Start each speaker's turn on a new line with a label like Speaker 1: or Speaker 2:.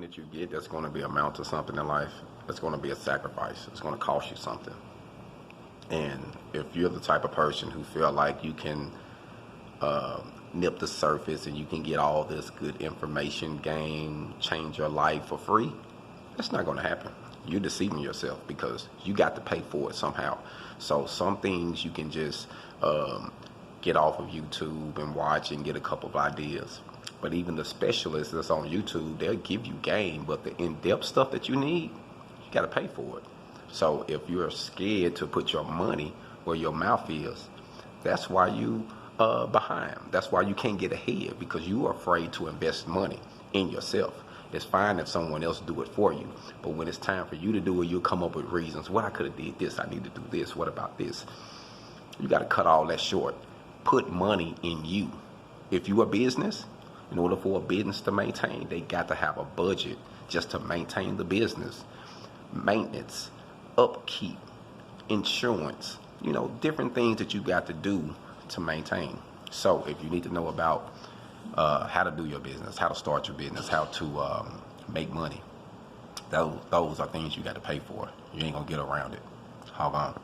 Speaker 1: that you get that's going to be amount to something in life, it's going to be a sacrifice. It's going to cost you something. And if you're the type of person who feel like you can nip the surface and you can get all this good information, gain, change your life for free, that's not going to happen. You're deceiving yourself because you got to pay for it somehow. So some things you can just get off of YouTube and watch and get a couple of ideas. But even the specialists that's on YouTube, they'll give you game, but the in-depth stuff that you need, you got to pay for it. So if you're scared to put your money where your mouth is, that's why you behind. That's why you can't get ahead, because you are afraid to invest money in yourself. It's fine if someone else do it for you, but when it's time for you to do it, you'll come up with reasons. Well, I could have did this. I need to do this. What about this? You got to cut all that short. Put money in you. If you're a business, in order for a business to maintain, they got to have a budget just to maintain the business. Maintenance, upkeep, insurance, different things that you got to do to maintain. So if you need to know about how to do your business, how to start your business, how to make money, those are things you got to pay for. You ain't gonna get around it. Hold on.